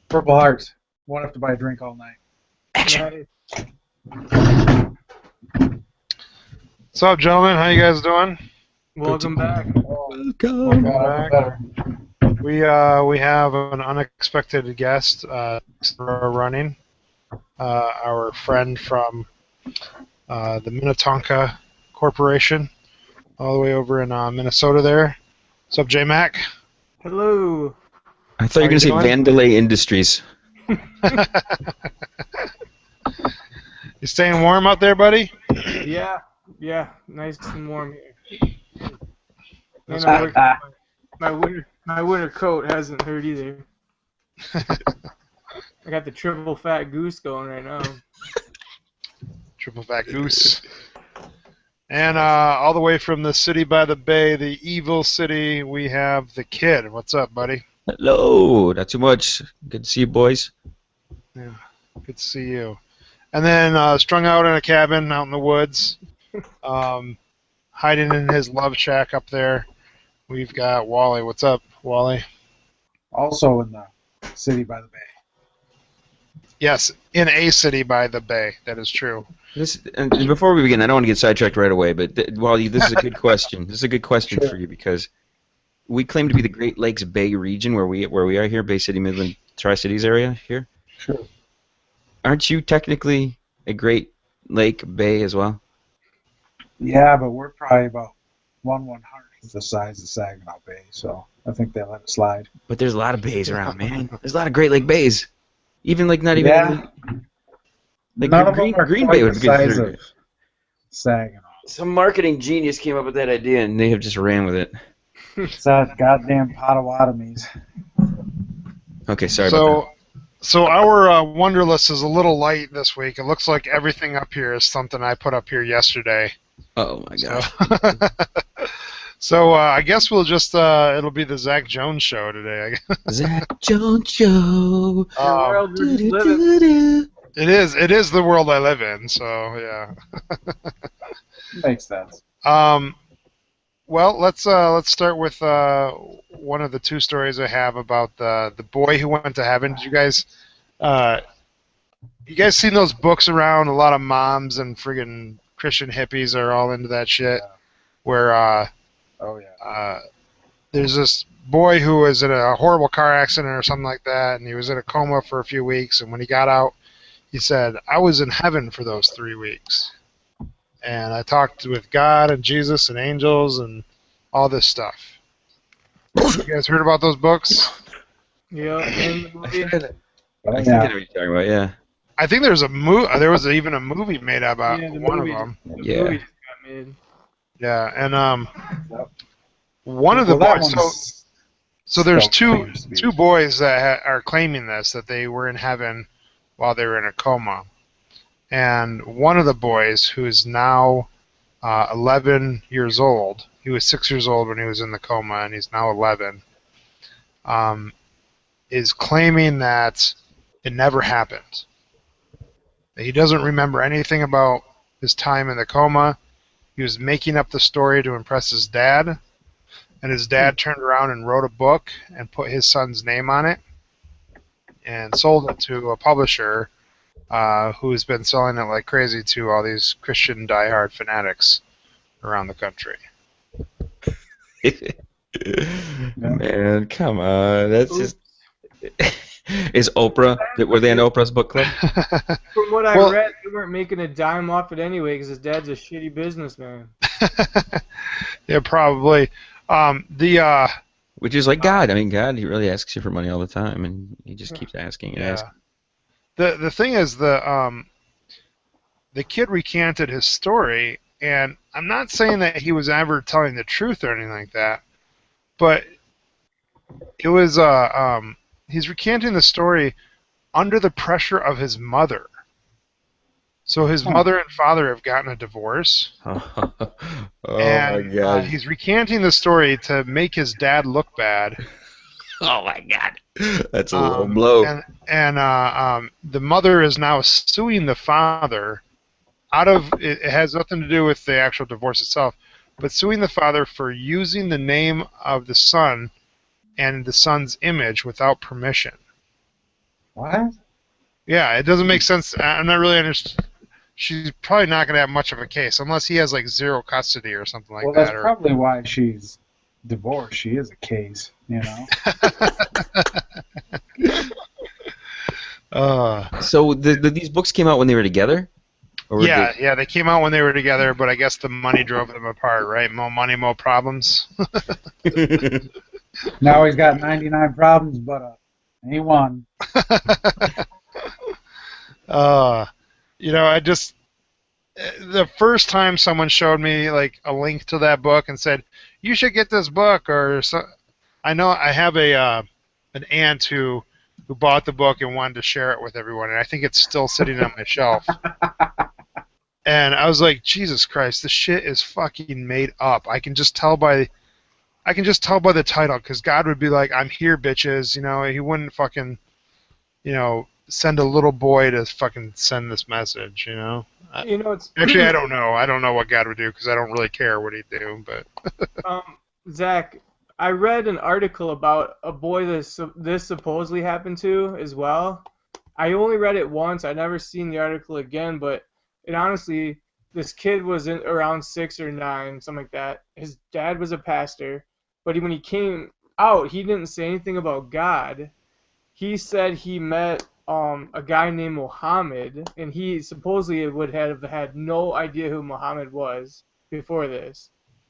Purple Heart. Won't have to buy a drink all night. Action. What's up, gentlemen? How you guys doing? Welcome back. Welcome back. better. We have an unexpected guest running. Our friend from the Minnetonka Corporation, all the way over in Minnesota. There. What's up, J Mac? Hello. I thought you were going to say Vandalay Industries. You staying warm out there, buddy? Yeah, nice and warm here. That's And good. my winter coat hasn't hurt either. I got the triple fat goose going right now. Triple fat goose. And all the way from the city by the bay, the evil city, we have the Kid. What's up, buddy? Hello. Not too much. Good to see you, boys. Yeah, good to see you. And then strung out in a cabin out in the woods, hiding in his love shack up there, we've got Wally. What's up, Wally? Also in the city by the bay. Yes, in a city by the bay. That is true. And before we begin, I don't want to get sidetracked right away, but Wally, this is a good question. This is a good question Sure. for you because we claim to be the Great Lakes Bay region where we are here, Bay City, Midland, Tri-Cities area here. Sure. Aren't you technically a Great Lake Bay as well? Yeah, but we're probably about 1/100th the size of Saginaw Bay, so I think they let it slide. But there's a lot of bays around, man. There's a lot of Great Lake bays. Even like not even Yeah. like None of Green, them are Green quite Bay would the be size considered. of Saginaw. Some marketing genius came up with that idea, and they have just ran with it. It's that goddamn Potawatomis. Okay, sorry about that. So our Wonder List is a little light this week. It looks like everything up here is something I put up here yesterday. Oh my gosh. So I guess we'll just it'll be the Zach Jones show today. Zach Jones Show. The world we're just living. It is the world I live in. So yeah. Makes sense. Well, let's start with one of the two stories I have about the boy who went to heaven. Did you guys seen those books around? A lot of moms and friggin' Christian hippies are all into that shit. Where Oh yeah. there's this boy who was in a horrible car accident or something like that, and he was in a coma for a few weeks. And when he got out, he said, "I was in heaven for those 3 weeks." And I talked with God and Jesus and angels and all this stuff. You guys heard about those books? Yeah, and the movie. I think I know Yeah. what you're talking about, yeah. I think there's there was even a movie made about Yeah, the one movie. of them. The Yeah. movie just got made. Yeah, and Yep. one of the Well, that boys. one's So there's still claims to be- two boys that are claiming this, that they were in heaven while they were in a coma. And one of the boys, who is now 11 years old, he was 6 years old when he was in the coma, and he's now 11, is claiming that it never happened. That he doesn't remember anything about his time in the coma. He was making up the story to impress his dad, and his dad turned around and wrote a book and put his son's name on it and sold it to a publisher who's been selling it like crazy to all these Christian diehard fanatics around the country. Man, come on. That's just... Is Oprah... Were they in Oprah's book club? From what I Well- read, they weren't making a dime off it anyway because his dad's a shitty businessman. Yeah, probably. Which is like God. I mean, God, he really asks you for money all the time, and he just keeps asking and Yeah. asking. The thing is, the kid recanted his story, and I'm not saying that he was ever telling the truth or anything like that, but it was he's recanting the story under the pressure of his mother. So his mother and father have gotten a divorce, Oh and my God. he's recanting the story to make his dad look bad. Oh my God. That's a low blow. And the mother is now suing the father it has nothing to do with the actual divorce itself, but suing the father for using the name of the son and the son's image without permission. What? Yeah, it doesn't make sense. I'm not really understand. She's probably not going to have much of a case unless he has like zero custody or something like Well, that. that's probably why she's divorced. She is a case, you know. So these books came out when they were together? Or were Yeah, they came out when they were together, but I guess the money drove them apart, right? More money, more problems. they... Now he's got 99 problems, but he won. I just the first time someone showed me like a link to that book and said you should get this book, or so, I know I have an aunt who bought the book and wanted to share it with everyone, and I think it's still sitting on my shelf. And I was like, Jesus Christ, this shit is fucking made up. I can just tell by the title, because God would be like, I'm here, bitches. He wouldn't fucking, send a little boy to fucking send this message, It's Actually, I don't know. I don't know what God would do, because I don't really care what he'd do, but... Zach, I read an article about a boy this supposedly happened to as well. I only read it once. I never seen the article again, but honestly, this kid was around 6 or 9, something like that. His dad was a pastor, but when he came out, he didn't say anything about God. He said he met a guy named Muhammad, and he supposedly would have had no idea who Muhammad was before this.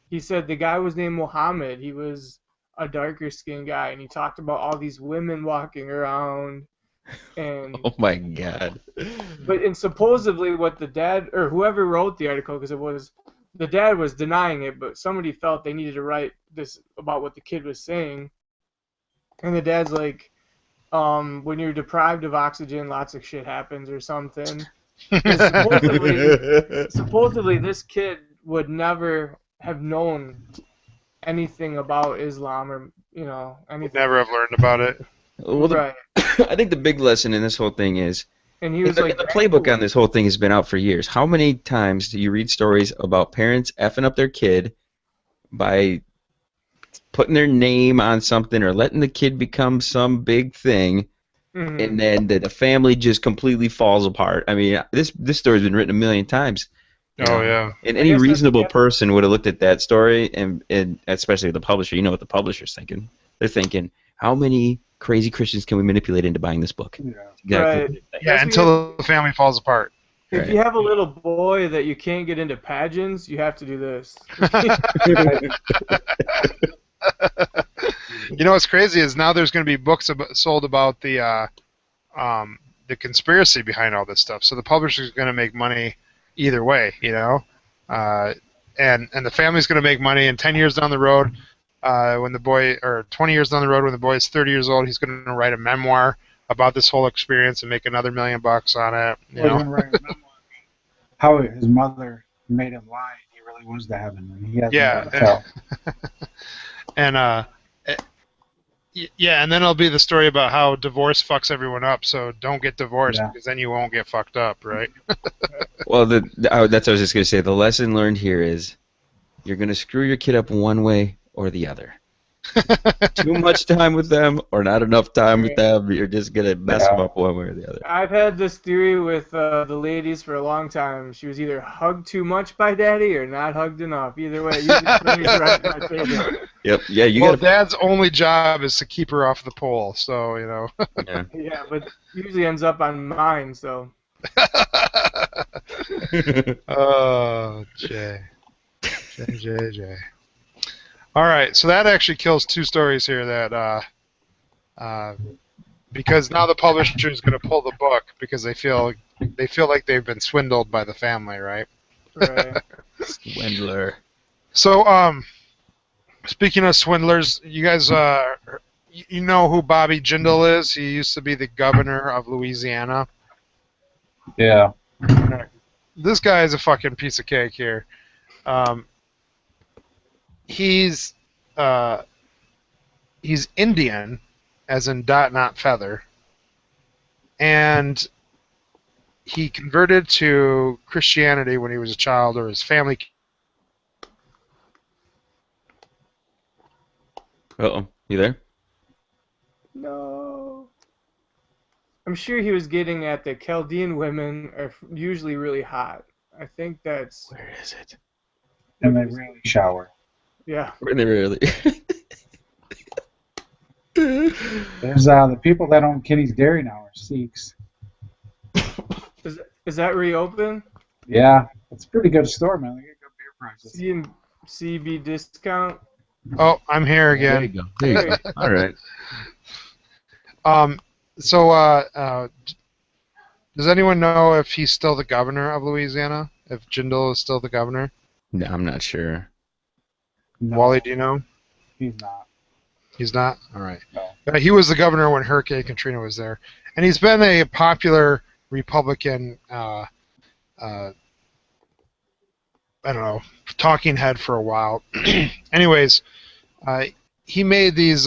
He said the guy was named Muhammad. He was a darker skinned guy, and he talked about all these women walking around. And Oh my God. and supposedly what the dad or whoever wrote the article, because the dad was denying it, but somebody felt they needed to write this about what the kid was saying. And the dad's like, when you're deprived of oxygen, lots of shit happens or something. Supposedly this kid would never have known anything about Islam or anything. Never have learned about it. Well, Right. I think the big lesson in this whole thing is, And he was the like, playbook on this whole thing has been out for years. How many times do you read stories about parents effing up their kid by putting their name on something or letting the kid become some big thing, and then the family just completely falls apart? I mean, this story's been written a million times. Oh, yeah. And any reasonable person would have looked at that story, and especially the publisher. You know what the publisher's thinking. They're thinking, how many crazy Christians can we manipulate into buying this book? Yeah. Exactly. Right. Yeah, until the family falls apart. If you have a little boy that you can't get into pageants, you have to do this. What's crazy is now there's going to be books sold about the conspiracy behind all this stuff. So the publisher's going to make money either way, and the family's going to make money. And 10 years down the road, when the boy, or 20 years down the road, when the boy is 30 years old, he's going to write a memoir about this whole experience and make another $1 million on it. He's gonna write a memoir how his mother made him lie. He really was to heaven, and he has to tell. And and then it'll be the story about how divorce fucks everyone up. So don't get divorced, because then you won't get fucked up, right? Well, that's what I was just going to say. The lesson learned here is you're going to screw your kid up one way or the other. Too much time with them or not enough time with them, you're just going to mess them up one way or the other. I've had this theory with the ladies for a long time. She was either hugged too much by daddy or not hugged enough. Either way, it usually brings right in my favor. Yep. Yeah, Dad's only job is to keep her off the pole, so, Yeah. Yeah, but usually ends up on mine, so. Oh, Jay. All right, so that actually kills 2 stories here that, because now the publisher is going to pull the book because they feel like they've been swindled by the family, right? Right. Swindler. So, speaking of swindlers, you guys, you know who Bobby Jindal is? He used to be the governor of Louisiana. Yeah. This guy is a fucking piece of cake here. He's Indian, as in dot not feather, and he converted to Christianity when he was a child, or his family. Uh-oh. You there? No. I'm sure he was getting at the Chaldean women are usually really hot. I think that's Where is it? And they really shower. yeah. Where they really? There's the people that own Kenny's Dairy now are Sikhs. Is that reopened? Yeah, it's a pretty good store, man. They get good beer prices. CB discount. Oh, I'm here There you again. go. There you go. All right. So, does anyone know if he's still the governor of Louisiana? If Jindal is still the governor? No, I'm not sure. No, Wally, do you know? he's not. He's not? All right. No. He was the governor when Hurricane Katrina was there. And he's been a popular Republican, I don't know, talking head for a while. Anyways, he made these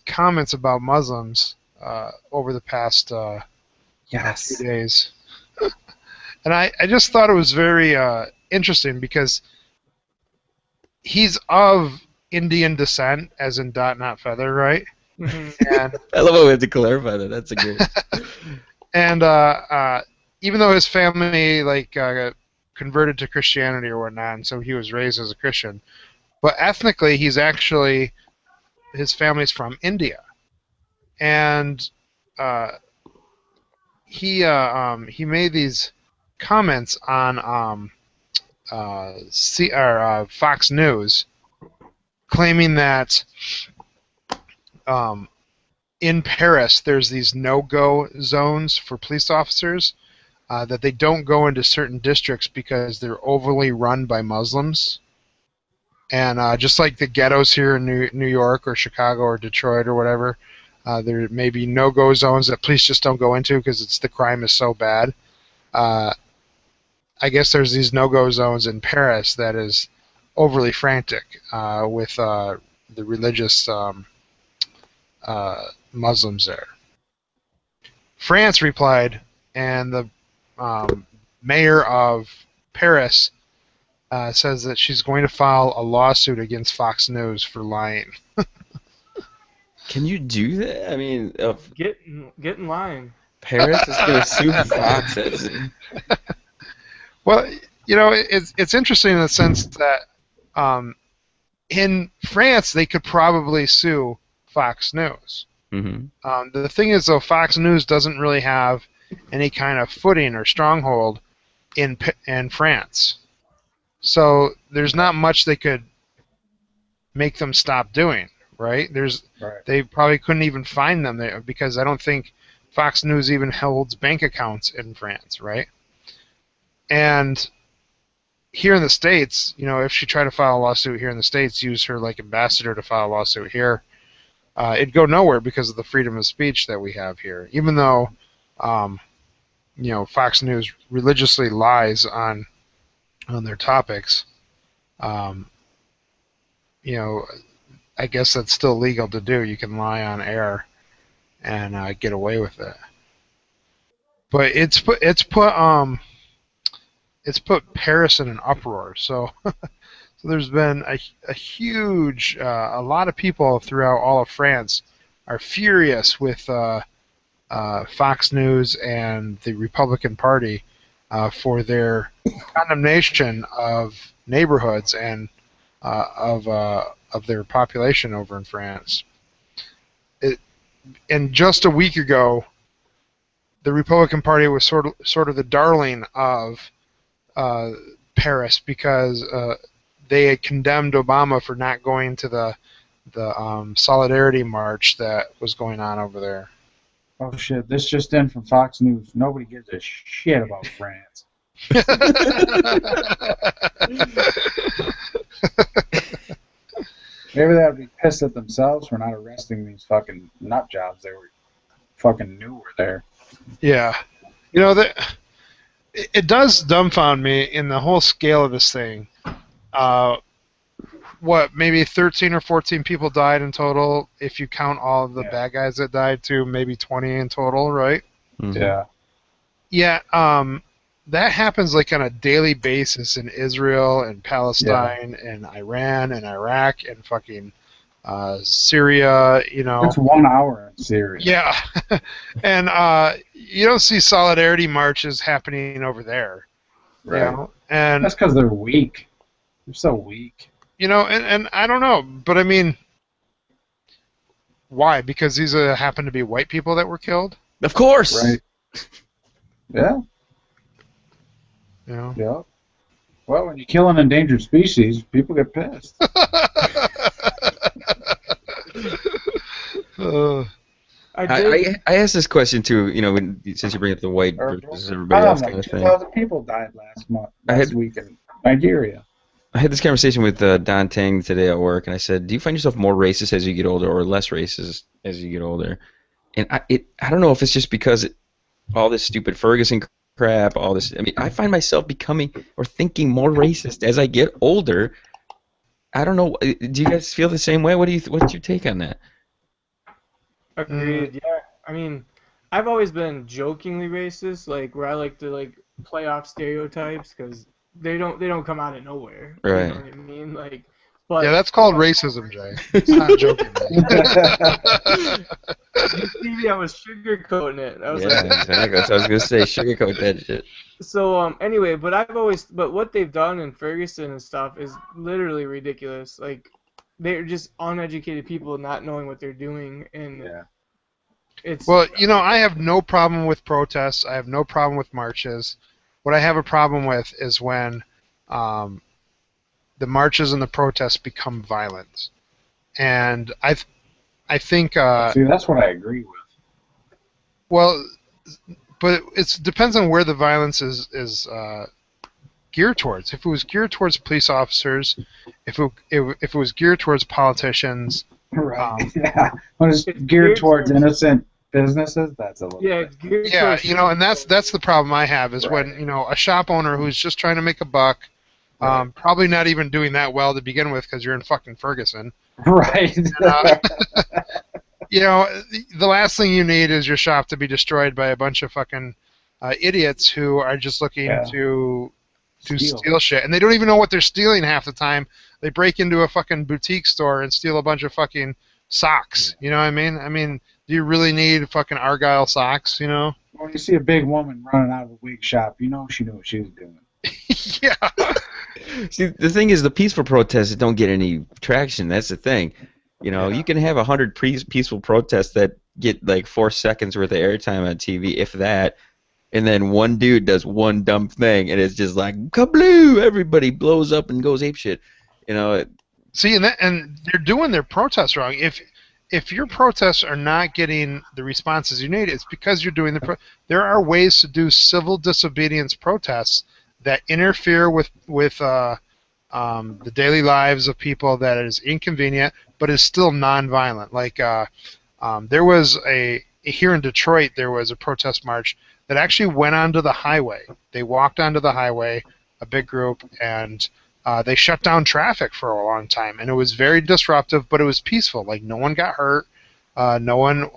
comments about Muslims over the past Yes. few days. And I just thought it was very interesting because he's of Indian descent, as in dot not feather, right? Mhm. And I love how we have to clarify that. That's a good. and even though his family converted to Christianity or whatnot, and so he was raised as a Christian, but ethnically his family's from India, and he made these comments on Fox News, claiming that in Paris there's these no-go zones for police officers, that they don't go into certain districts because they're overly run by Muslims. And just like the ghettos here in New York or Chicago or Detroit or whatever, there may be no-go zones that police just don't go into because the crime is so bad. I guess there's these no-go zones in Paris that is overly frantic with the religious Muslims there. France replied, and the mayor of Paris says that she's going to file a lawsuit against Fox News for lying. Can you do that? I mean, Get in line. Paris is going to sue Fox. Well, you know, it's interesting in the sense that in France they could probably sue Fox News. Mm-hmm. The thing is, though, Fox News doesn't really have any kind of footing or stronghold in France. So there's not much they could make them stop doing, right? Right. They probably couldn't even find them there because I don't think Fox News even holds bank accounts in France, right? And here in the States, you know, if she tried to file a lawsuit here in the States, use her like ambassador to file a lawsuit here, it'd go nowhere because of the freedom of speech that we have here. Even though, you know, Fox News religiously lies on their topics, you know, I guess that's still legal to do. You can lie on air and get away with it. But it's put Paris in an uproar. So, so there's been a huge, a lot of people throughout all of France are furious with Fox News and the Republican Party for their condemnation of neighborhoods and of their population over in France. And just a week ago, the Republican Party was sort of the darling of Paris because they had condemned Obama for not going to the Solidarity March that was going on over there. Oh shit! This just in from Fox News. Nobody gives a shit about France. Maybe they'd be pissed at themselves for not arresting these fucking nut jobs they were fucking knew were there. Yeah, you know that it does dumbfound me in the whole scale of this thing. What, maybe 13 or 14 people died in total if you count all of the bad guys that died too, maybe 20 in total, right? Mm-hmm. Yeah. Yeah, that happens like on a daily basis in Israel and Palestine and Iran and Iraq and fucking Syria, It's 1 hour in Syria. Yeah, and you don't see solidarity marches happening over there. Right. And That's because they're weak. They're so weak. and I don't know, but I mean, why? Because these happen to be white people that were killed. Of course. Right. Yeah. You know. Yeah. Well, when you kill an endangered species, people get pissed. I I asked this question too. Since you bring up the white versus everybody else kind of thing. 2,000 people died last week in Nigeria. I had this conversation with Don Tang today at work, and I said, "Do you find yourself more racist as you get older, or less racist as you get older?" And I don't know if it's just because all this stupid Ferguson crap, all this. I mean, I find myself becoming or thinking more racist as I get older. I don't know. Do you guys feel the same way? What's your take on that? Agreed. Yeah. I mean, I've always been jokingly racist, like where I like to play off stereotypes because they don't come out of nowhere. Right. You know what I mean? But Yeah, that's called racism, Jay. It's not joking. you see me, I was sugarcoating it. I was Yeah, exactly. That's what I was gonna say. Sugarcoat that shit. So anyway, but what they've done in Ferguson and stuff is literally ridiculous. Like they're just uneducated people not knowing what they're doing, and it's Well, I have no problem with protests. I have no problem with marches. What I have a problem with is when the marches and the protests become violent, and I think. See, that's what I agree with. Well, but it depends on where the violence is geared towards. If it was geared towards police officers, if it was geared towards politicians, Right. Yeah. When it's geared towards innocent businesses, that's a little bit. geared yeah, towards- and that's the problem I have is Right. when a shop owner who's just trying to make a buck, probably not even doing that well to begin with because you're in fucking Ferguson. Right. The last thing you need is your shop to be destroyed by a bunch of fucking idiots who are just looking to steal shit, and they don't even know what they're stealing half the time. They break into a fucking boutique store and steal a bunch of fucking socks. You know what I mean? I mean, do you really need fucking Argyle socks? When you see a big woman running out of a wig shop, she knew what she was doing. Yeah. See, the thing is, the peaceful protests don't get any traction. That's the thing. You can have 100 peaceful protests that get like 4 seconds worth of airtime on TV, if that, and then one dude does one dumb thing, and it's just like kabloo! Everybody blows up and goes apeshit. See, and they're doing their protests wrong. If your protests are not getting the responses you need, it's because you're doing there are ways to do civil disobedience protests that interfere with the daily lives of people that is inconvenient, but is still nonviolent. Like there was here in Detroit, there was a protest march that actually went onto the highway. They walked onto the highway, a big group, and they shut down traffic for a long time, and it was very disruptive, but it was peaceful. Like no one got hurt, no one,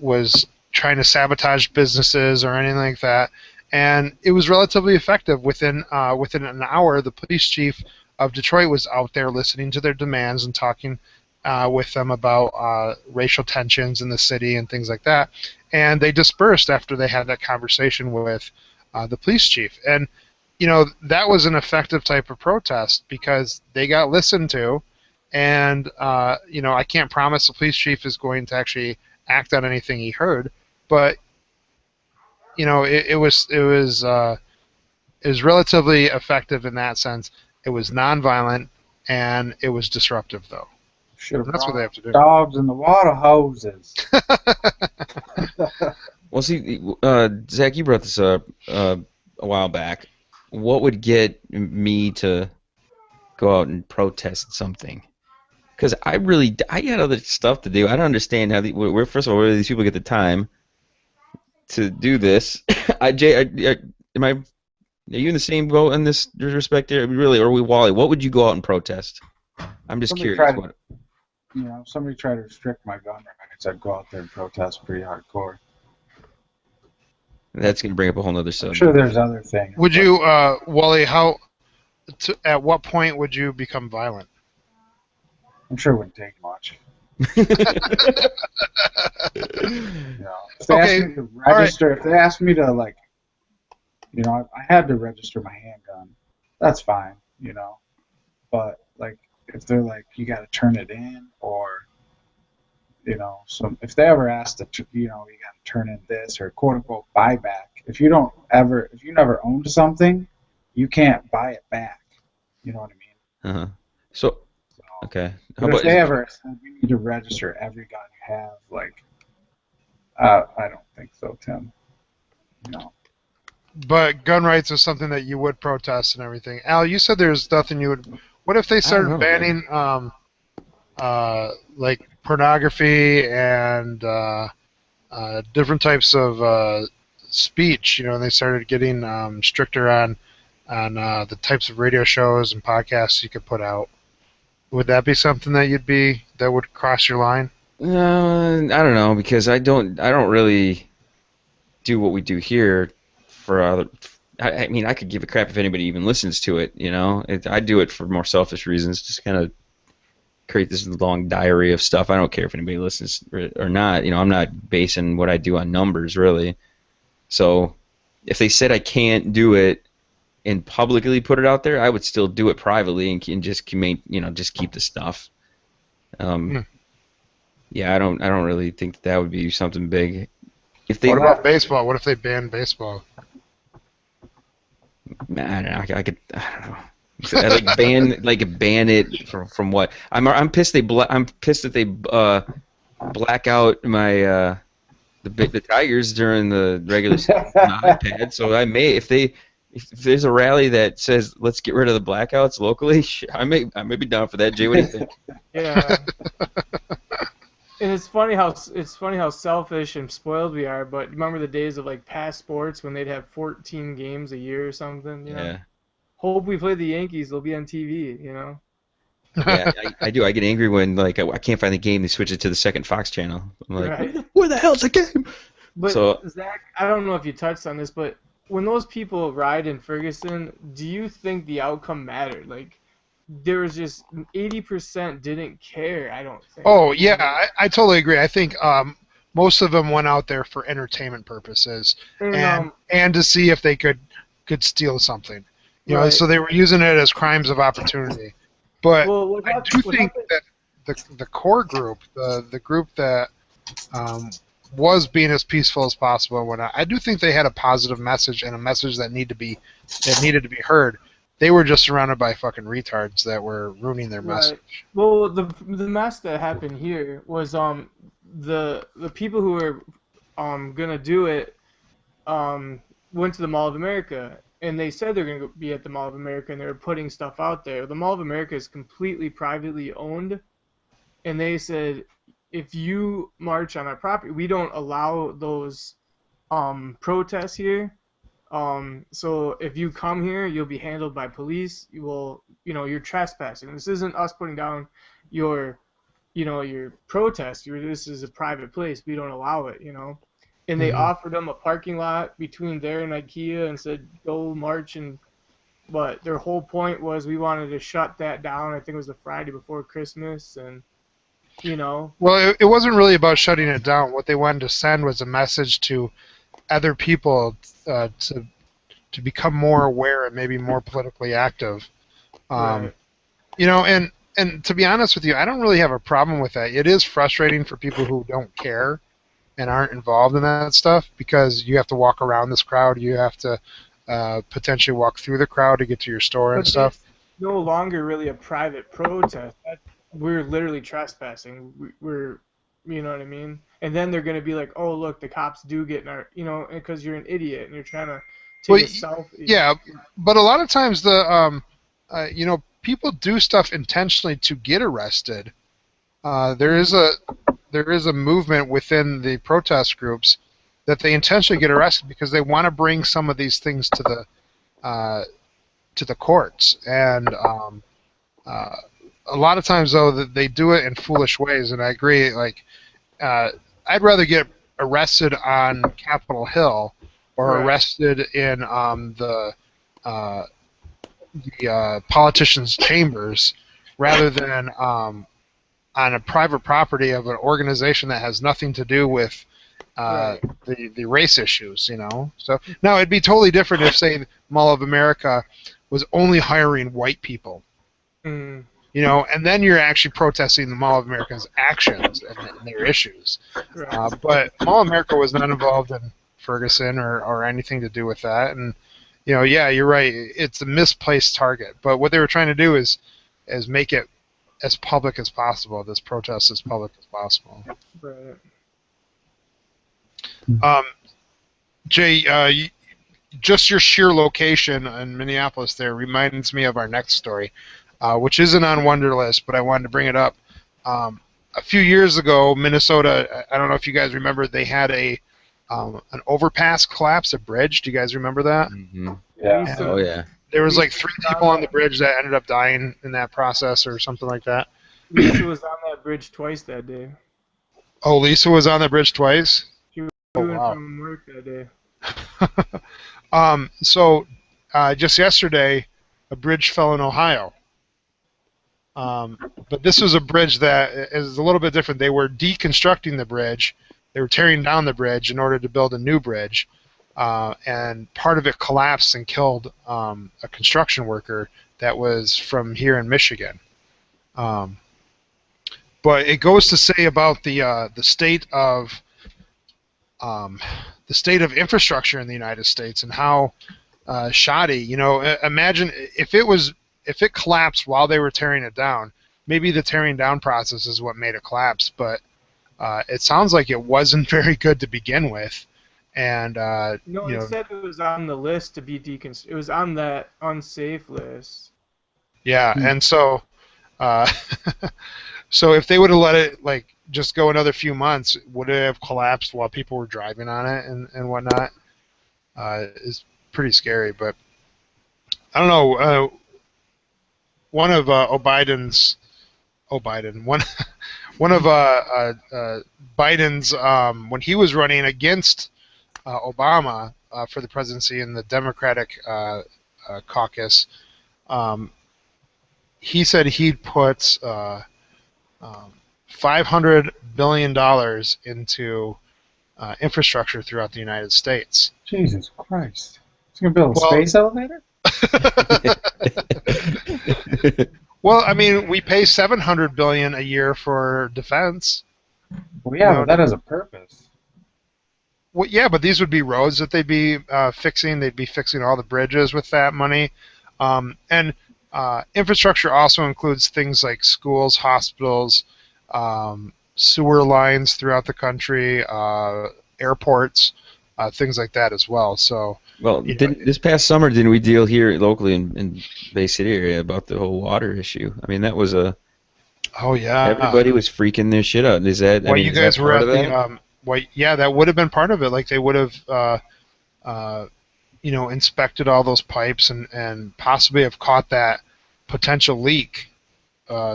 was trying to sabotage businesses or anything like that, and it was relatively effective. Within an hour, the police chief of Detroit was out there listening to their demands and talking with them about racial tensions in the city and things like that, and they dispersed after they had that conversation with the police chief. And that was an effective type of protest because they got listened to, and I can't promise the police chief is going to actually act on anything he heard, but it was relatively effective in that sense. It was nonviolent and it was disruptive, though. That's what they have to do. Dogs in the water hoses. Well, see, Zach, you brought this up a while back. What would get me to go out and protest something? Because I got other stuff to do. I don't understand how first of all, where do these people get the time to do this? Jay, are you in the same boat in this respect here? Really, or are we Wally? What would you go out and protest? I'm just curious. Somebody tried to restrict my gun rights, I'd go out there and protest pretty hardcore. That's going to bring up a whole other I'm subject. sure there's other things. Would you, Wally? At what point would you become violent? I'm sure it wouldn't take much. If they Okay, asked me to register, if they asked me to like, I had to register my handgun. That's fine, But like, if they're like, you got to turn it in, or so if they ever ask you got to turn in this or quote unquote buyback. If you never owned something, you can't buy it back. You know what I mean? Uh-huh. So, So, okay. How but if about they ever said we need to register every gun you have, like, I don't think so, Tim. No. But gun rights is something that you would protest and everything. Al, you said there's nothing you would. What if they I don't started know, banning like pornography and different types of speech? And they started getting stricter on the types of radio shows and podcasts you could put out. Would that be something that would cross your line? I don't know, because I don't really do what we do here for other. I mean, I could give a crap if anybody even listens to it. I do it for more selfish reasons, just kind of create this long diary of stuff. I don't care if anybody listens or not. I'm not basing what I do on numbers, really. So if they said I can't do it and publicly put it out there, I would still do it privately and just just keep the stuff. Yeah, I don't really think that would be something big. If they, What about baseball? What if they banned baseball? man, I don't know. Ban it from what? I'm pissed I'm pissed that they black out my the Tigers during the regular season on the iPad. So I may if there's a rally that says let's get rid of the blackouts locally, I may be down for that. Jay, what do you think? Yeah. And it's funny how selfish and spoiled we are. But remember the days of like past sports when they'd have 14 games a year or something. Yeah. Hope we play the Yankees. They'll be on TV. Yeah, I do. I get angry when I can't find the game. They switch it to the second Fox channel. I'm like, Right. where the hell's the game? But So Zach, I don't know if you touched on this, but when those people ride in Ferguson, do you think the outcome mattered? Like, there was just 80% didn't care. I don't think. Oh yeah, I totally agree. I think most of them went out there for entertainment purposes and to see if they could steal something. Right. So they were using it as crimes of opportunity. But I do think that the core group, the group that was being as peaceful as possible and whatnot, I do think they had a positive message and a message that needed to be heard. They were just surrounded by fucking retards that were ruining their message. Well, the mess that happened here was the people who were gonna do it went to the Mall of America, and they said they're gonna be at the Mall of America, and they were putting stuff out there. The Mall of America is completely privately owned, and they said if you march on our property, we don't allow those protests here. So if you come here, you'll be handled by police. You're trespassing. This isn't us putting down your protest. This is a private place. We don't allow it, And they offered them a parking lot between there and IKEA and said, go march. But their whole point was we wanted to shut that down. I think it was the Friday before Christmas, and Well, it wasn't really about shutting it down. What they wanted to send was a message to other people to become more aware and maybe more politically active. Right. And to be honest with you, I don't really have a problem with that. It is frustrating for people who don't care and aren't involved in that stuff because you have to walk around this crowd. You have to potentially walk through the crowd to get to your store and stuff. It's no longer really a private protest. We're literally trespassing. We're, you know what I mean? And then they're going to be like, oh, look, the cops do get in our, because you're an idiot and you're trying to take a selfie. Yeah, but a lot of times people do stuff intentionally to get arrested. There is a movement within the protest groups that they intentionally get arrested because they want to bring some of these things to the courts. And a lot of times, though, they do it in foolish ways. And I agree. I'd rather get arrested on Capitol Hill or arrested in the politicians' chambers rather than on a private property of an organization that has nothing to do with the race issues, you know. So now it'd be totally different if, say, Mall of America was only hiring white people, Mm. you know, and then you're actually protesting the Mall of America's actions and their issues. Right. But Mall of America was not involved in Ferguson or anything to do with that, and you know, yeah, you're right. It's a misplaced target. But what they were trying to do is make it as public as possible. This protest as public as possible. Right. Jay, just your sheer location in Minneapolis there reminds me of our next story, which isn't on Wunderlist, but I wanted to bring it up. A few years ago, Minnesota, I don't know if you guys remember, they had an overpass collapse, a bridge. Do you guys remember that? Mm-hmm. Yeah. Oh yeah. There was like 3 people on the bridge that ended up dying in that process or something like that. Lisa was on that bridge twice that day. Oh, Lisa was on the bridge twice? She was Oh, doing wow. from work that day. So just yesterday, a bridge fell in Ohio. But this was a bridge that is a little bit different. They were deconstructing the bridge. They were tearing down the bridge in order to build a new bridge. And part of it collapsed and killed a construction worker that was from here in Michigan. But it goes to say about the state of infrastructure in the United States and how shoddy. You know, imagine if it collapsed while they were tearing it down. Maybe the tearing down process is what made it collapse, but it sounds like it wasn't very good to begin with. And No, you know, it said it was on the list to be deconstructed. It was on that unsafe list. yeah, and so so if they would have let it like just go another few months, would it have collapsed while people were driving on it and whatnot? It's pretty scary, but I don't know. One of Biden's when he was running against Obama for the presidency in the Democratic caucus, he said he'd put $500 billion into infrastructure throughout the United States. Jesus Christ. He's going to build a Well- space elevator? Well, I mean, we pay $700 billion a year for defense. Well, yeah, No, but that has a purpose. Well, yeah, but these would be roads that they'd be fixing. They'd be fixing all the bridges with that money. And infrastructure also includes things like schools, hospitals, sewer lines throughout the country, airports, things like that as well. So, Well, you know, this past summer, didn't we deal here locally in Bay City area about the whole water issue? I mean, that was oh yeah, everybody was freaking their shit out. Is that? Well, I mean, you is that guys were part at of that? the well, yeah, that would have been part of it. Like they would have, you know, inspected all those pipes and possibly have caught that potential leak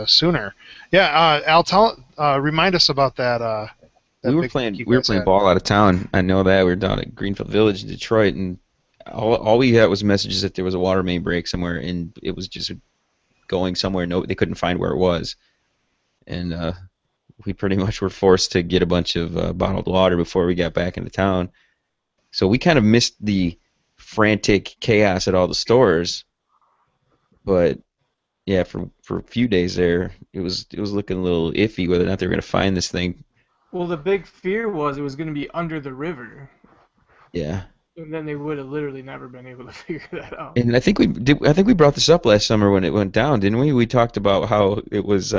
sooner. Yeah, Al, remind us about that. That We were big playing leak you we were guys playing had. ball out of town. I know that we were down at Greenfield Village, in Detroit, and all we had was messages that there was a water main break somewhere, and it was just going somewhere. No, they couldn't find where it was, and we pretty much were forced to get a bunch of bottled water before we got back into town. So we kind of missed the frantic chaos at all the stores, but yeah, for a few days there, it was looking a little iffy whether or not they were going to find this thing. Well, the big fear was it was going to be under the river, Yeah. and then they would have literally never been able to figure that out. And I think we did. I think we brought this up last summer when it went down, didn't we? We talked about how it was.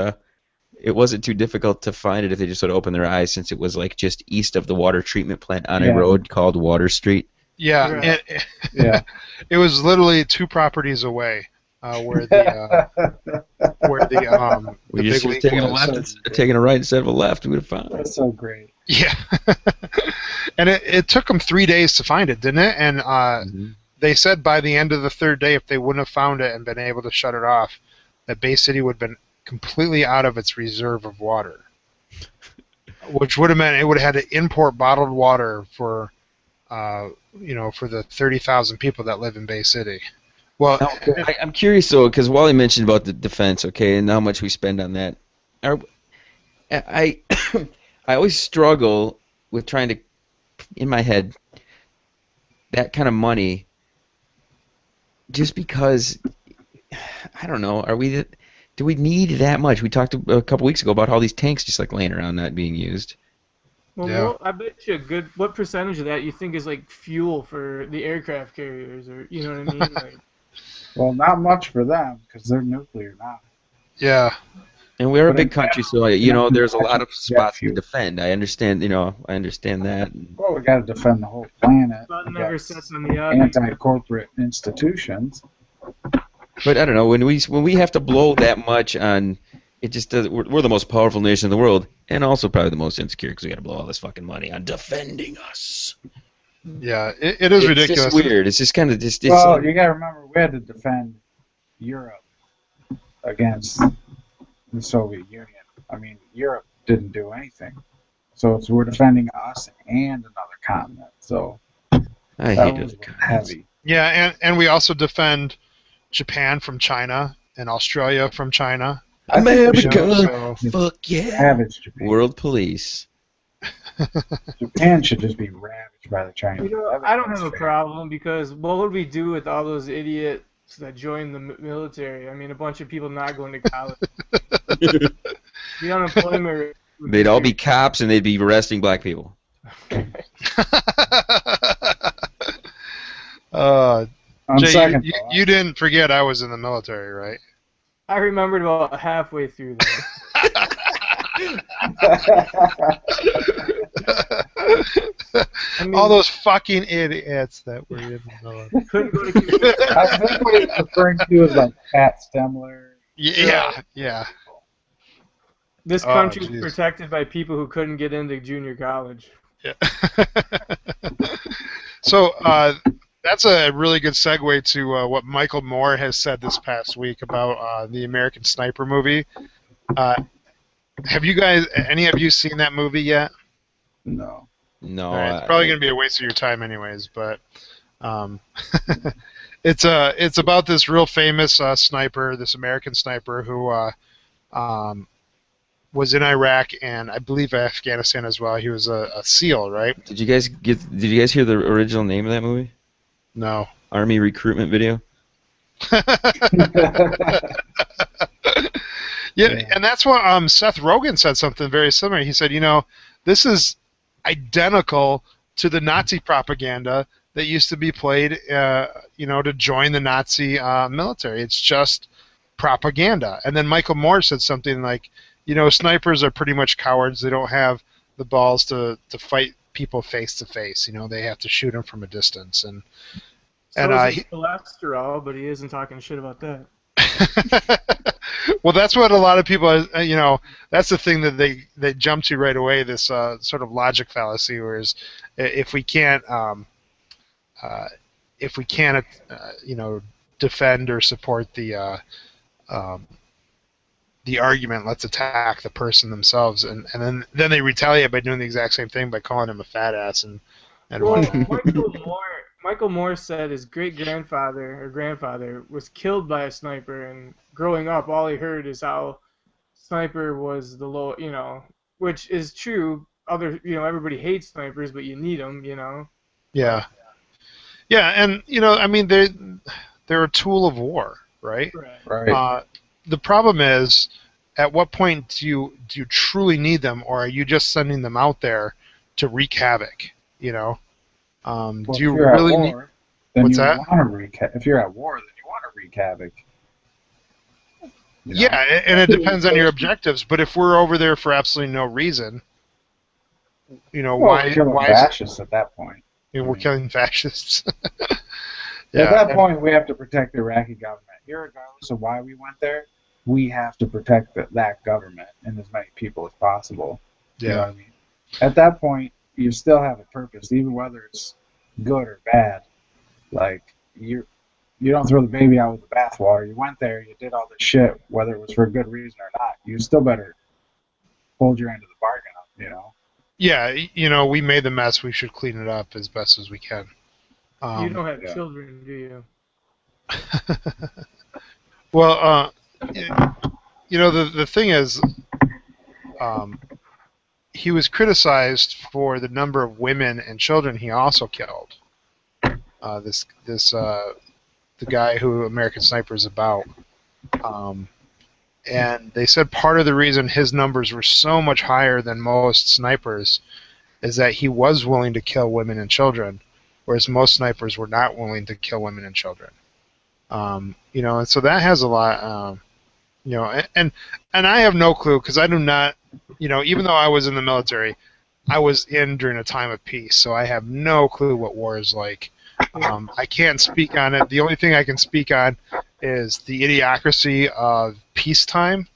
It wasn't too difficult to find it if they just sort of opened their eyes, since it was like just east of the water treatment plant on Yeah. a road called Water Street. Yeah, Right. Yeah. it was literally 2 properties away where the the We big just leak taking a was. left, taking a right instead of a left. We would have found it. That's so great. Yeah, and it took them 3 days to find it, didn't it? And Mhm. they said by the end of the 3rd day, if they wouldn't have found it and been able to shut it off, that Bay City would have been completely out of its reserve of water, which would have meant it would have had to import bottled water for, you know, for the 30,000 people that live in Bay City. Well, I'm curious though, because Wally mentioned about the defense, okay, and how much we spend on that. I I always struggle with trying to, in my head, that kind of money, just because I don't know. Do we need that much? We talked a couple weeks ago about all these tanks just like laying around not being used. Well, Yeah. I bet you a good. What percentage of that you think is like fuel for the aircraft carriers, or you know what I mean? Like, Well, not much for them because they're nuclear now. Yeah. And we're a But big in country, so there's a lot of spots to defend. I understand that. Well, we got to defend the whole planet sun never against sets on the other. anti-corporate institutions. But I don't know, when we have to blow that much on it, just does. We're the most powerful nation in the world, and also probably the most insecure because we got to blow all this fucking money on defending us. Yeah. It is ridiculous. It's just weird. It's just kind of just. It's Well, like, you got to remember we had to defend Europe against the Soviet Union. I mean, Europe didn't do anything, so we're defending us and another continent. So I that hate was it. heavy. Yeah, and we also defend Japan from China and Australia from China. I think we should America, So, fuck yeah. ravage Japan. World police. Japan should just be ravaged by the Chinese. I don't have a problem because what would we do with all those idiots that joined the military? I mean, a bunch of people not going to college. The unemployment rate would They'd all be cops and they'd be arresting black people. On Jay, second you didn't forget I was in the military, right? I remembered about halfway through that. I mean, All those fucking idiots that were in the military. couldn't go to I think what he's referring to is like Pat Stemler. Yeah. This Oh, country's geez. protected by people who couldn't get into junior college. Yeah. So that's a really good segue to what Michael Moore has said this past week about the American Sniper movie. Have you guys, any of you, seen that movie yet? No. No. All right, it's probably going to be a waste of your time, anyways. But it's about this real famous sniper, this American sniper who was in Iraq and I believe Afghanistan as well. He was a SEAL, right? Did you guys hear the original name of that movie? No. Army Recruitment Video? Yeah, and that's what Seth Rogen said something very similar. He said, this is identical to the Nazi propaganda that used to be played, to join the Nazi military. It's just propaganda. And then Michael Moore said something like, snipers are pretty much cowards. They don't have the balls to fight people face to face. They have to shoot them from a distance. And is his cholesterol, but he isn't talking shit about that. well, that's what a lot of people, that's the thing that they jump to right away. This sort of logic fallacy, whereas if we can't, defend or support the argument, let's attack the person themselves, and then they retaliate by doing the exact same thing by calling him a fat ass and Well, Michael Moore said his great-grandfather or grandfather was killed by a sniper, and growing up, all he heard is how sniper was the low, which is true. Everybody hates snipers, but you need them, Yeah. Yeah, and, I mean, they're a tool of war, right? Right. The problem is, at what point do you truly need them, or are you just sending them out there to wreak havoc, Well, do you if you're really at need... war, then What's you that? want to wreak. If you're at war, then you want to wreak havoc. Yeah, and it depends on your objectives. But if we're over there for absolutely no reason, We're killing fascists at that point. We're killing fascists. At that point, we have to protect the Iraqi government. Irregardless of why we went there, we have to protect that government and as many people as possible. You know what I mean? At that point, you still have a purpose, even whether it's good or bad. Like, you don't throw the baby out with the bathwater. You went there, you did all this shit, whether it was for a good reason or not. You still better hold your end of the bargain up, Yeah, we made the mess. We should clean it up as best as we can. You don't have children, do you? Well, the thing is, um, he was criticized for the number of women and children he also killed. The guy who American Sniper is about. And they said part of the reason his numbers were so much higher than most snipers is that he was willing to kill women and children, whereas most snipers were not willing to kill women and children. And so that has a lot, and I have no clue because I do not, even though I was in the military, I was in during a time of peace, so I have no clue what war is like. I can't speak on it. The only thing I can speak on is the idiocracy of peacetime,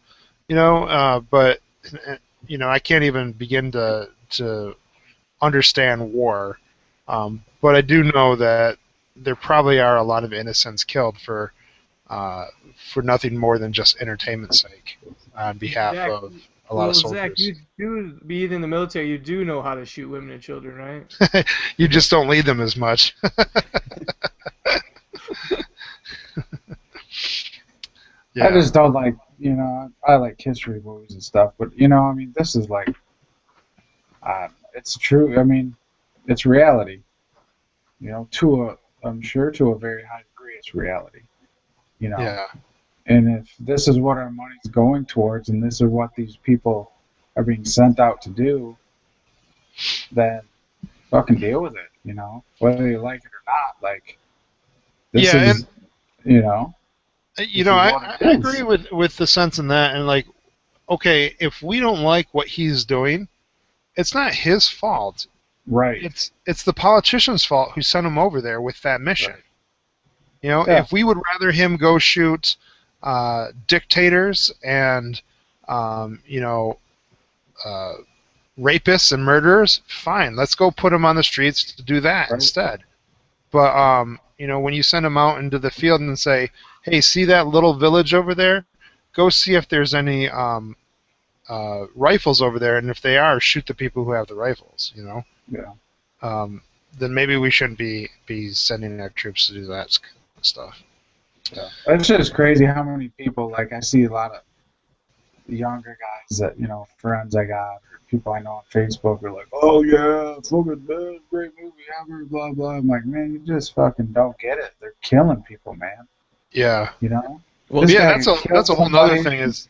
but I can't even begin to understand war. But I do know that there probably are a lot of innocents killed for nothing more than just entertainment's sake on behalf of a lot of soldiers. Zach, you do being in the military, you do know how to shoot women and children, right? You just don't lead them as much. Yeah. I just don't like, I like history movies and stuff, but, this is like, it's true. I mean, it's reality. I'm sure to a very high degree it's reality. Yeah. And if this is what our money's going towards and this is what these people are being sent out to do, then fucking deal with it, whether you like it or not. Like, this is, I agree with the sense in that, and like, okay, if we don't like what he's doing, it's not his fault. Right. It's the politician's fault who sent him over there with that mission. Right. If we would rather him go shoot dictators and rapists and murderers, fine, let's go put him on the streets to do that instead. But when you send him out into the field and say, hey, see that little village over there? Go see if there's any rifles over there, and if they are, shoot the people who have the rifles, Yeah. Then maybe we shouldn't be sending our troops to do that stuff. Yeah. It's just crazy how many people, like, I see a lot of younger guys that, friends I got, or people I know on Facebook are like, oh yeah, fucking man, great movie ever, blah, blah. I'm like, man, you just fucking don't get it. They're killing people, man. Yeah. Well, yeah, that's a whole nother thing is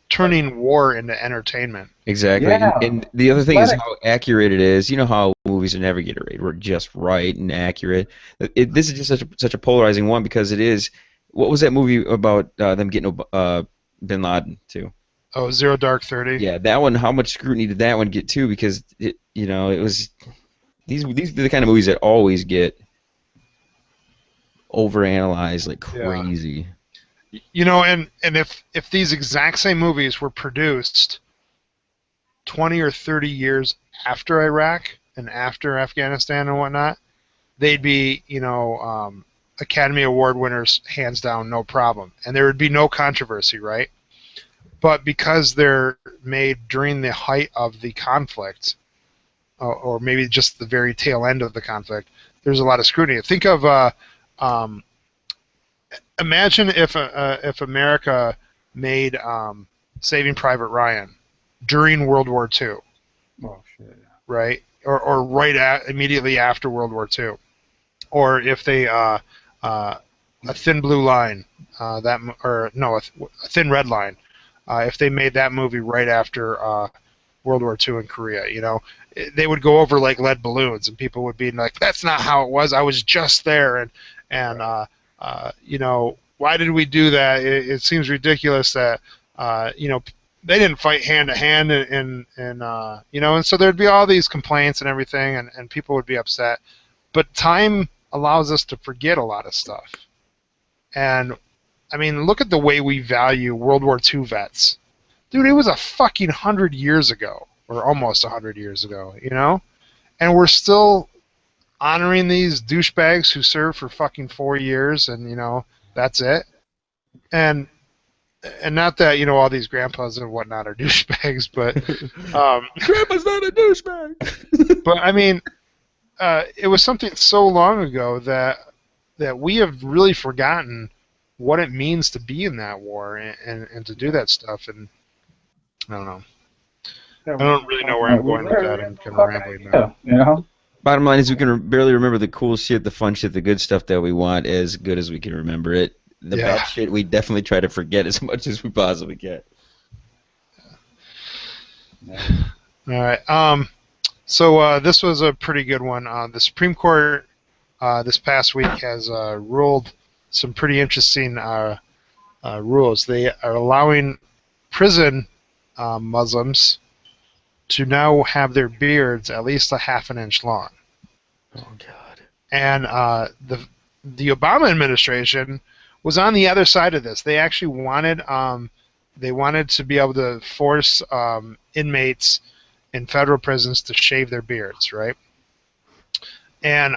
turning war into entertainment. Exactly. Yeah. And the other thing is how accurate it is. You know how movies are never get it right. We're just right and accurate. This is just such a polarizing one because it is. What was that movie about them getting Bin Laden too? Oh, Zero Dark 30. Yeah, that one. How much scrutiny did that one get too? Because it was these are the kind of movies that always get overanalyzed like crazy. And if these exact same movies were produced 20 or 30 years after Iraq and after Afghanistan and whatnot, they'd be, Academy Award winners hands down, no problem. And there would be no controversy, right? But because they're made during the height of the conflict, or maybe just the very tail end of the conflict, there's a lot of scrutiny. Think of imagine if America made Saving Private Ryan during World War II. Oh shit. Yeah. Right? Or immediately after World War II. Or if they A Thin Blue Line, A Thin Red Line. If they made that movie right after World War II in Korea, they would go over like lead balloons, and people would be like, "That's not how it was. I was just there." And why did we do that? It seems ridiculous that they didn't fight hand to hand, and so there'd be all these complaints and everything, and people would be upset. But time allows us to forget a lot of stuff, and I mean, look at the way we value World War II vets. Dude, it was a fucking 100 years ago, or almost 100 years ago, and we're still honoring these douchebags who served for fucking 4 years, and that's it. And not that all these grandpas and whatnot are douchebags, but Grandpa's not a douchebag. But I mean, it was something so long ago that we have really forgotten what it means to be in that war and to do that stuff, and I don't know. I don't really know where I'm going with that. I'm kind of rambling now. You know? Bottom line is we can barely remember the cool shit, the fun shit, the good stuff that we want as good as we can remember it. The Yeah. bad shit we definitely try to forget as much as we possibly can. All right. So this was a pretty good one. The Supreme Court this past week has ruled some pretty interesting rules. They are allowing prison Muslims to now have their beards at least a half an inch long. Oh God. And the Obama administration was on the other side of this. They actually wanted to be able to force inmates in federal prisons to shave their beards, right? And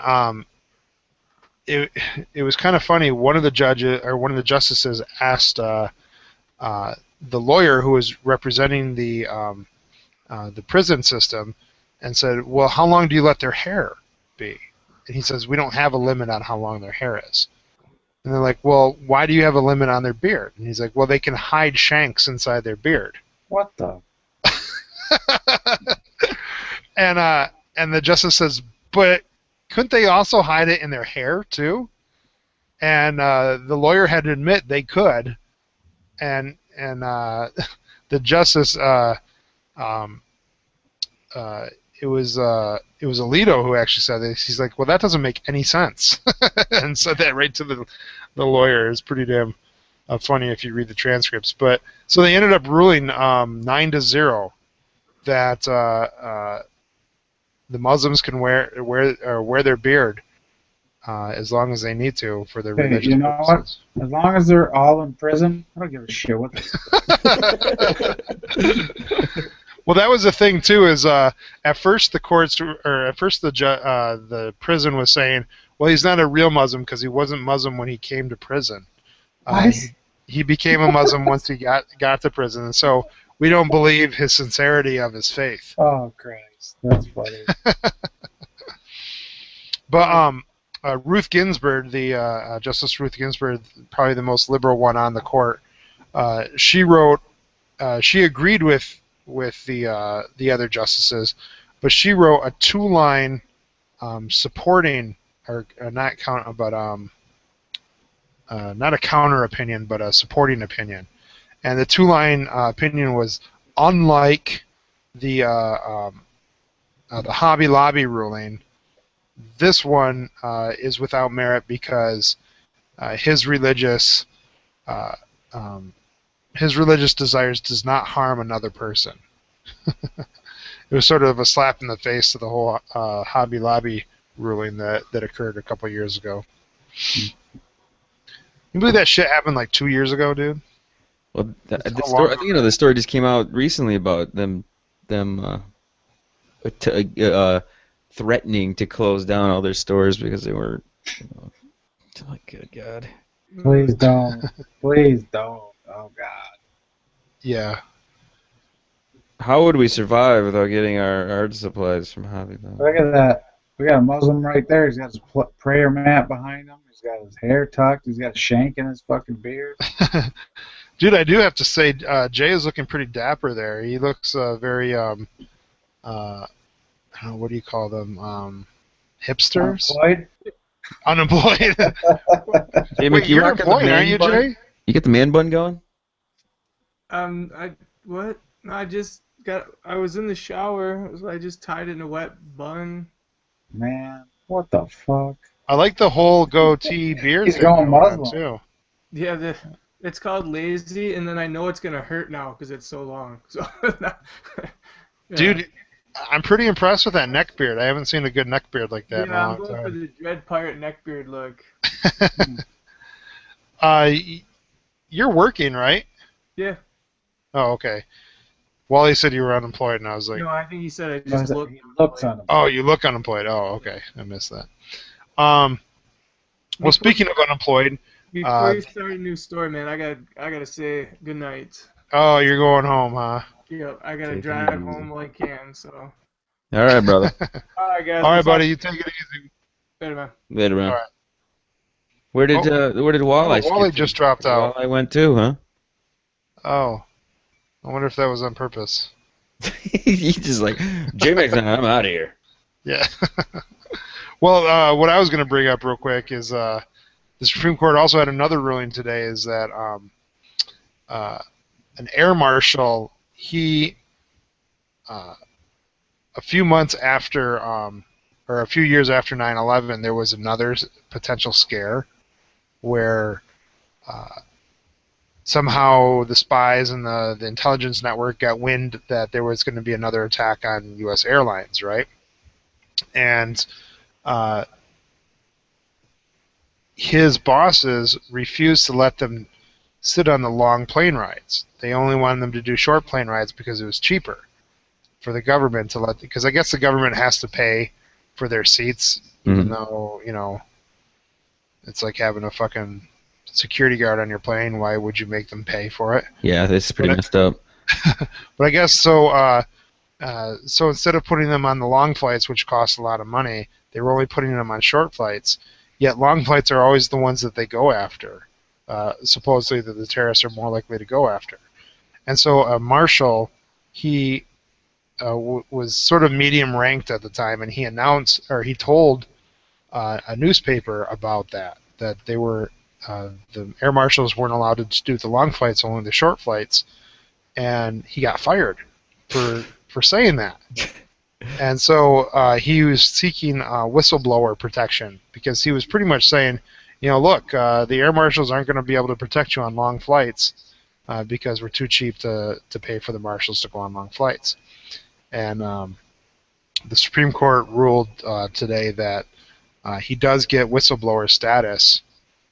it was kind of funny. One of the justices asked the lawyer who was representing the prison system, and said, "Well, how long do you let their hair be?" And he says, "We don't have a limit on how long their hair is." And they're like, "Well, why do you have a limit on their beard?" And he's like, "Well, they can hide shanks inside their beard." What the? And the justice says, "But couldn't they also hide it in their hair too?" And the lawyer had to admit they could, and the justice it was Alito who actually said this. He's like, "Well, that doesn't make any sense," and said that right to the lawyer. It's pretty damn funny if you read the transcripts. But so they ended up ruling 9-0 that the Muslims can wear their beard as long as they need to for their religious You know purposes. what? As long as they're all in prison, I don't give a shit what they Well, that was the thing too. Is at first the prison was saying, "Well, he's not a real Muslim because he wasn't Muslim when he came to prison. What? He became a Muslim once he got to prison, and so we don't believe his sincerity of his faith." Oh Christ, that's funny. But Ruth Ginsburg, the Justice Ruth Ginsburg, probably the most liberal one on the court, she wrote. She agreed with the other justices, but she wrote a 2-line supporting, or not a counter opinion, but a supporting opinion. And the 2-line opinion was, unlike the Hobby Lobby ruling, this one is without merit because his religious desires does not harm another person. It was sort of a slap in the face to the whole Hobby Lobby ruling that occurred a couple years ago. You believe that shit happened like 2 years ago, dude? Well, the story, I think the story just came out recently about them threatening to close down all their stores because they were. Like, good God. Please don't. Please don't. Oh God. Yeah. How would we survive without getting our art supplies from Hobby Lobby? Look at that. We got a Muslim right there. He's got his prayer mat behind him. He's got his hair tucked. He's got a shank in his fucking beard. Dude, I do have to say, Jay is looking pretty dapper there. He looks very, I don't know, what do you call them? Hipsters? Unemployed. Hey, Wait, Mick, you're rocking the employed, man aren't you, bun? Jay? You get the man bun going? What? I was in the shower. I just tied it in a wet bun. Man, what the fuck? I like the whole goatee beard He's thing going on, Muslim. too. Yeah, it's called lazy, and then I know it's gonna hurt now because it's so long. So, yeah. Dude, I'm pretty impressed with that neck beard. I haven't seen a good neck beard like that in a I'm long going for time. the Dread Pirate neckbeard look. You're working, right? Yeah. Oh, okay. Wally said you were unemployed, and I was like, No, I think he said I just looked. He looks on him. oh, you look unemployed. Oh, okay. I missed that. Well, speaking of unemployed, Before you start a new story, man, I gotta say good night. oh, you're going home, huh? Yep, I gotta Take it drive easy. home while I can. So. All right, brother. All right, guys. All right, buddy. You take it easy. Later, man. Later, man. All right. Where did Walleye? Oh, Wally skip just to? dropped out. Walleye went too, huh? Oh. I wonder if that was on purpose. He's just like, J-Max, I'm out of here. Yeah. Well, what I was going to bring up real quick is the Supreme Court also had another ruling today, is that an air marshal, he a few months after, or a few years after 9/11, there was another potential scare where somehow the spies and the intelligence network got wind that there was going to be another attack on U.S. airlines, right? And his bosses refused to let them sit on the long plane rides. They only wanted them to do short plane rides because it was cheaper for the government to let, because I guess the government has to pay for their seats, even though, you know, it's like having a fucking security guard on your plane. Why would you make them pay for it? Yeah, that's pretty messed up. But I guess so. So instead of putting them on the long flights, which cost a lot of money, they were only putting them on short flights. Yet long flights are always the ones that they go after. Supposedly that the terrorists are more likely to go after. And so Marshall, he was sort of medium ranked at the time, and he announced, or he told a newspaper about that they were the air marshals weren't allowed to do the long flights, only the short flights, and he got fired for saying that. And so he was seeking whistleblower protection, because he was pretty much saying, you know, look, the air marshals aren't going to be able to protect you on long flights because we're too cheap to pay for the marshals to go on long flights. And the Supreme Court ruled today that he does get whistleblower status.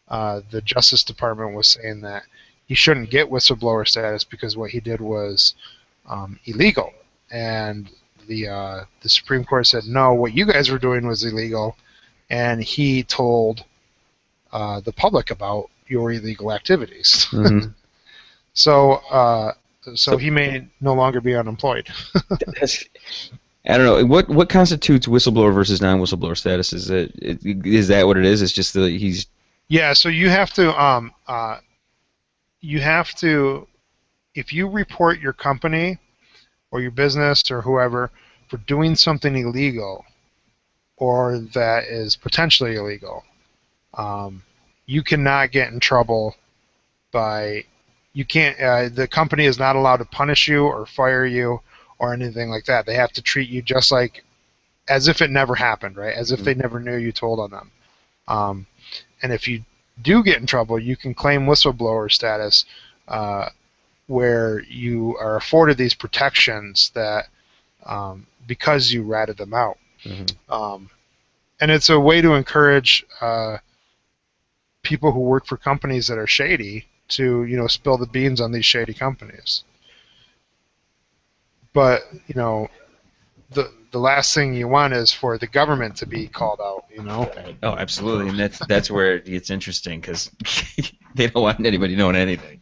The Justice Department was saying that he shouldn't get whistleblower status because what he did was illegal. And the Supreme Court said, no, what you guys were doing was illegal, and he told the public about your illegal activities. Mm-hmm. So he may no longer be unemployed. I don't know what constitutes whistleblower versus non-whistleblower status. Is that what it is? It's just that he's Yeah. So you have to if you report your company or your business or whoever for doing something illegal or that is potentially illegal, you cannot get in trouble the company is not allowed to punish you or fire you or anything like that. They have to treat you just like as if it never happened, right? As if they never knew you told on them. And if you do get in trouble, you can claim whistleblower status, where you are afforded these protections that because you ratted them out. Mm-hmm. And it's a way to encourage people who work for companies that are shady to, you know, spill the beans on these shady companies. But, you know, the last thing you want is for the government to be called out, you know? Oh, absolutely, and that's where it gets interesting, because they don't want anybody knowing anything.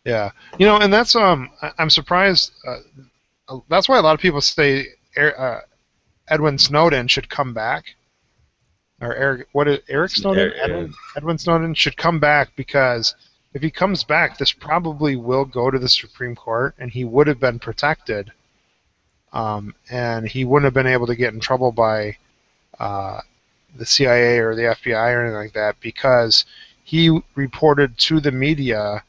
Yeah, you know, and that's I'm surprised. That's why a lot of people say Edwin Snowden should come back, or Eric Snowden? Edwin Snowden should come back, because if he comes back, this probably will go to the Supreme Court, and he would have been protected, and he wouldn't have been able to get in trouble by the CIA or the FBI or anything like that, because he reported to the media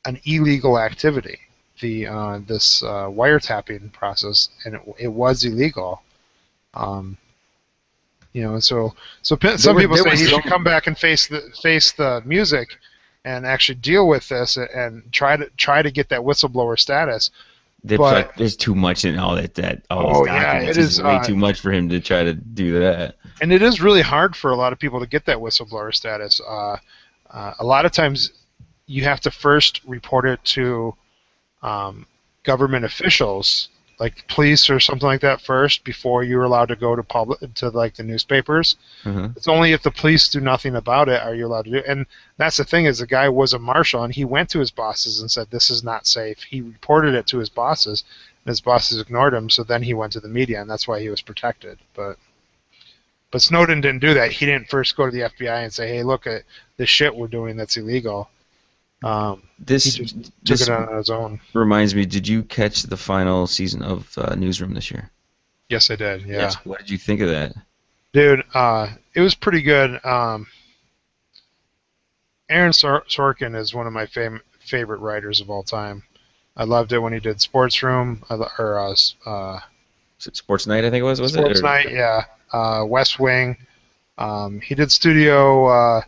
an illegal activity, this wiretapping process, and it was illegal. You know, so some people say he should come back and face the music and actually deal with this and try to get that whistleblower status. But there's too much in all that all those documents. It is way too much for him to try to do that. And it is really hard for a lot of people to get that whistleblower status. A lot of times, you have to first report it to government officials, like police or something like that, first before you're allowed to go to like the newspapers. Mm-hmm. It's only if the police do nothing about it are you allowed to do it. And that's the thing, is the guy was a marshal, and he went to his bosses and said, this is not safe. He reported it to his bosses, and his bosses ignored him, so then he went to the media, and that's why he was protected. But Snowden didn't do that. He didn't first go to the FBI and say, hey, look at this shit we're doing that's illegal. He This just took this it on his own. reminds me. Did you catch the final season of Newsroom this year? Yes, I did. Yeah, Yes. What did you think of that? dude, it was pretty good. Aaron Sorkin is one of my favorite writers of all time. I loved it when he did Sports Room Was it Sports Night? I think it was. Was Sports it? Night, yeah. West Wing. He did Studio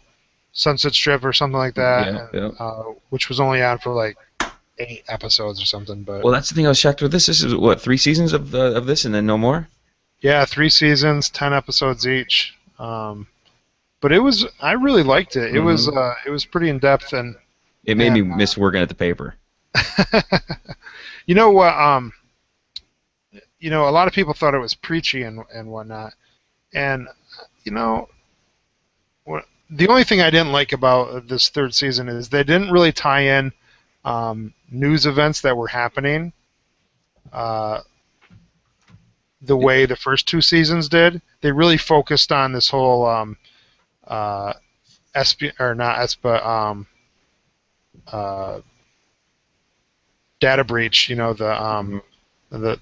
Sunset Strip or something like that, Yeah. which was only on for like 8 episodes or something. But Well, that's the thing I was shocked with this. This is what 3 seasons of this, and then no more. yeah, 3 seasons, 10 episodes each. But I really liked it. It was pretty in depth, and It made me miss working at the paper. you know what? A lot of people thought it was preachy and whatnot, and the only thing I didn't like about this 3rd season is they didn't really tie in news events that were happening the way the first 2 seasons did. They really focused on this whole data breach. The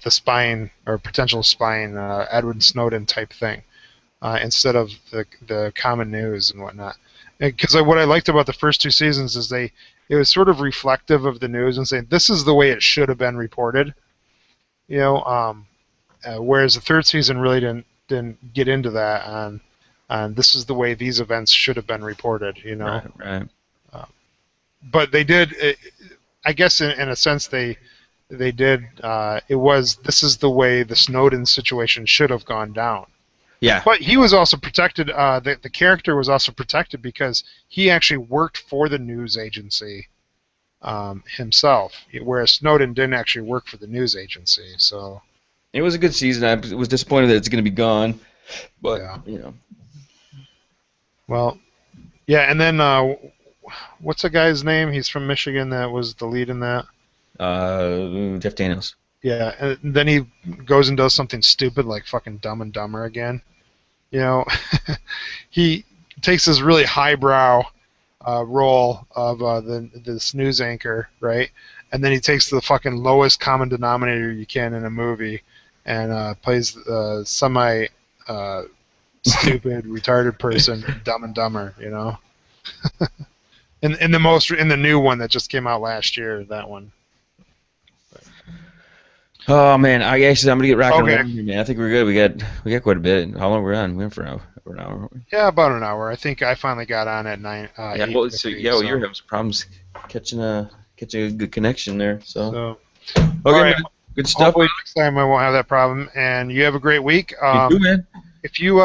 spying or potential spying, Edward Snowden type thing, instead of the common news and whatnot. Because what I liked about the first 2 seasons is it was sort of reflective of the news and saying this is the way it should have been reported. Whereas the 3rd season really didn't get into that, and this is the way these events should have been reported. Right. But they did. I guess in a sense they did. This is the way the Snowden situation should have gone down. Yeah. But he was also protected. The character was also protected because he actually worked for the news agency himself, whereas Snowden didn't actually work for the news agency. So It was a good season. I was disappointed that it's going to be gone, but yeah. Well, yeah, and then what's the guy's name? He's from Michigan. That was the lead in that. Jeff Daniels. Yeah, and then he goes and does something stupid like fucking Dumb and Dumber again. He takes this really highbrow role of this news anchor, right? And then he takes the fucking lowest common denominator you can in a movie and plays semi stupid, retarded person, Dumb and Dumber, in the new one that just came out last year, that one. Oh man, I'm gonna get rocking. Okay. Along here, man. I think we're good. We got quite a bit. How long we're on? We're in for an hour. Aren't we? Yeah, about an hour. I think I finally got on at 9. Yeah. Well, you're having some problems catching a good connection there. So. Okay, all right. man. Good stuff. Hopefully next time I won't have that problem. And you have a great week. You too, man. If you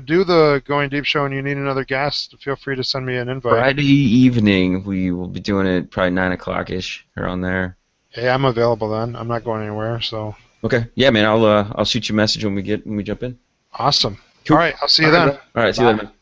do the Going Deep show and you need another guest, feel free to send me an invite. Friday evening, we will be doing it probably 9 o'clock ish around there. Hey, I'm available then. I'm not going anywhere, so. Okay. Yeah, man. I'll shoot you a message when we jump in. Awesome. Cool. All right. I'll see you then. All right. See you later, man.